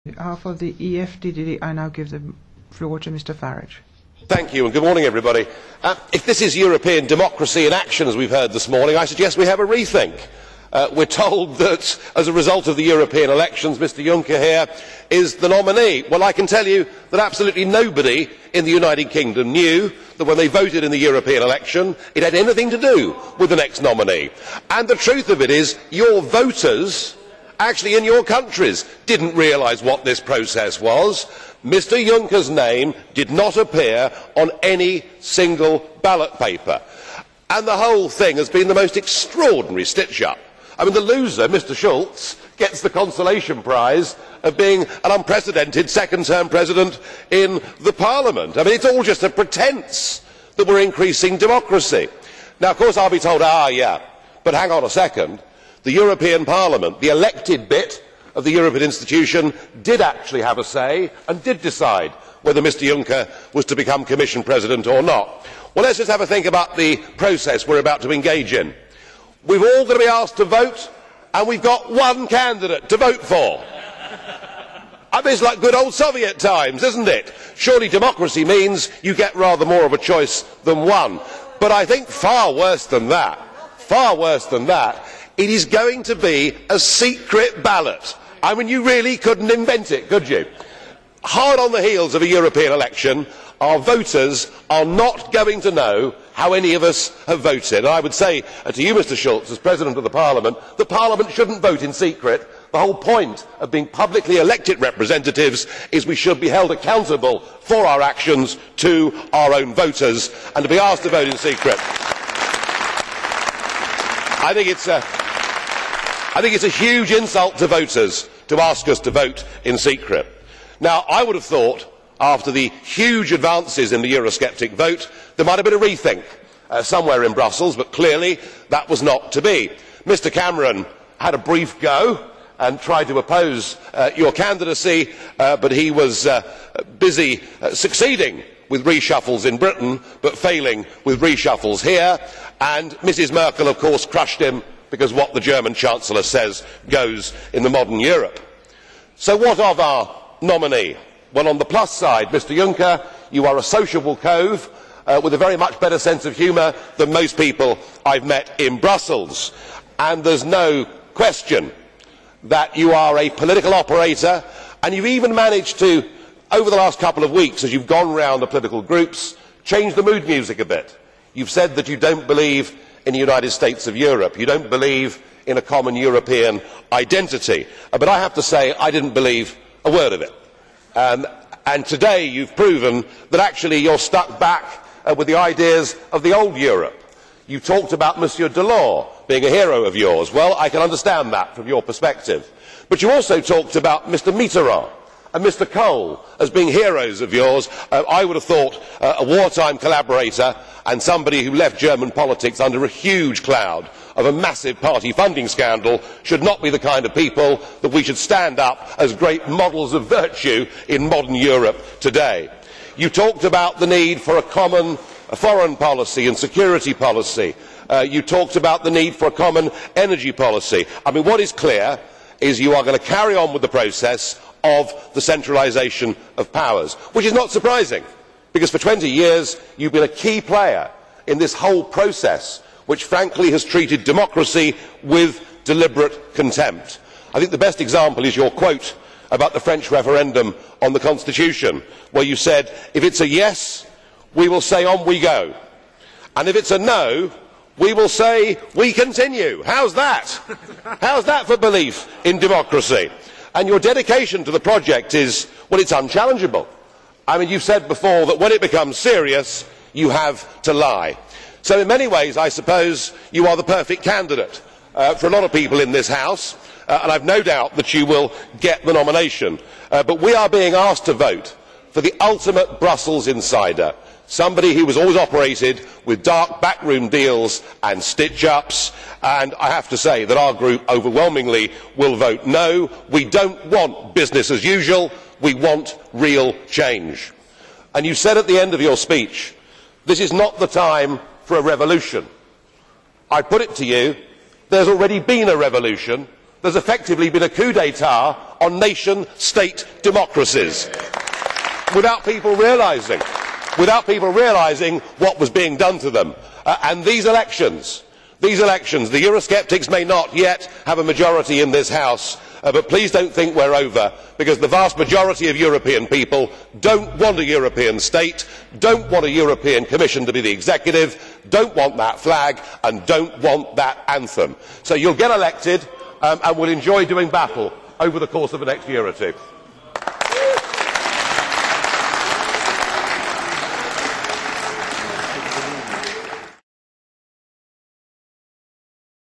On behalf of the EFDD, I now give the floor to Mr. Farage. Thank you, and good morning, everybody. If this is European democracy in action, as we've heard this morning, I suggest we have a rethink. We're told that, as a result of the European elections, Mr Juncker here is the nominee. Well, I can tell you that absolutely nobody in the United Kingdom knew that when they voted in the European election, it had anything to do with the next nominee. And the truth of it is, your voters, actually in your countries, didn't realise what this process was. Mr Juncker's name did not appear on any single ballot paper. And the whole thing has been the most extraordinary stitch-up. I mean, the loser, Mr Schulz, gets the consolation prize of being an unprecedented second-term president in the Parliament. I mean, it's all just a pretence that we're increasing democracy. Now, of course, I'll be told, yeah, but hang on a second. The European Parliament, the elected bit of the European institution, did actually have a say and did decide whether Mr Juncker was to become Commission President or not. Well, let's just have a think about the process we're about to engage in. We've all got to be asked to vote, and we've got one candidate to vote for. I mean, it's like good old Soviet times, isn't it? Surely democracy means you get rather more of a choice than one. But I think far worse than that, it is going to be a secret ballot. I mean, you really couldn't invent it, could you? Hard on the heels of a European election, our voters are not going to know how any of us have voted. And I would say to you, Mr Schulz, as President of the Parliament shouldn't vote in secret. The whole point of being publicly elected representatives is we should be held accountable for our actions to our own voters, and to be asked to vote in secret, I think it's a huge insult to voters to ask us to vote in secret. Now, I would have thought, after the huge advances in the Eurosceptic vote, there might have been a rethink somewhere in Brussels, but clearly that was not to be. Mr Cameron had a brief go and tried to oppose your candidacy, but he was busy succeeding with reshuffles in Britain, but failing with reshuffles here. And Mrs Merkel, of course, crushed him, because what the German Chancellor says goes in the modern Europe. So what of our nominee? Well, on the plus side, Mr Juncker, you are a sociable cove with a very much better sense of humour than most people I've met in Brussels. And there's no question that you are a political operator, and you've even managed to, over the last couple of weeks, as you've gone round the political groups, change the mood music a bit. You've said that you don't believe in the United States of Europe. You don't believe in a common European identity. But I have to say, I didn't believe a word of it. And today you've proven that actually you're stuck back with the ideas of the old Europe. You talked about Monsieur Delors being a hero of yours. Well, I can understand that from your perspective. But you also talked about Mr Mitterrand and Mr Kohl as being heroes of yours. I would have thought a wartime collaborator and somebody who left German politics under a huge cloud of a massive party funding scandal should not be the kind of people that we should stand up as great models of virtue in modern Europe today. You talked about the need for a common foreign policy and security policy. You talked about the need for a common energy policy. I mean, what is clear is you are going to carry on with the process of the centralisation of powers, which is not surprising, because for 20 years you've been a key player in this whole process, which frankly has treated democracy with deliberate contempt. I think the best example is your quote about the French referendum on the Constitution, where you said, if it's a yes, we will say on we go, and if it's a no, we will say we continue. How's that? How's that for belief in democracy? And your dedication to the project is, well, it's unchallengeable. I mean, you've said before that when it becomes serious, you have to lie. So in many ways, I suppose you are the perfect candidate for a lot of people in this House, and I've no doubt that you will get the nomination. But we are being asked to vote for the ultimate Brussels insider, somebody who has always operated with dark backroom deals and stitch-ups, and I have to say that our group overwhelmingly will vote no. We don't want business as usual, we want real change. And you said at the end of your speech, this is not the time for a revolution. I put it to you, there's already been a revolution, there's effectively been a coup d'etat on nation state democracies without people realising what was being done to them. And these elections, the Eurosceptics may not yet have a majority in this House, but please do not think we are over, because the vast majority of European people do not want a European state, do not want a European Commission to be the executive, do not want that flag and do not want that anthem. So you will get elected and will enjoy doing battle over the course of the next year or two.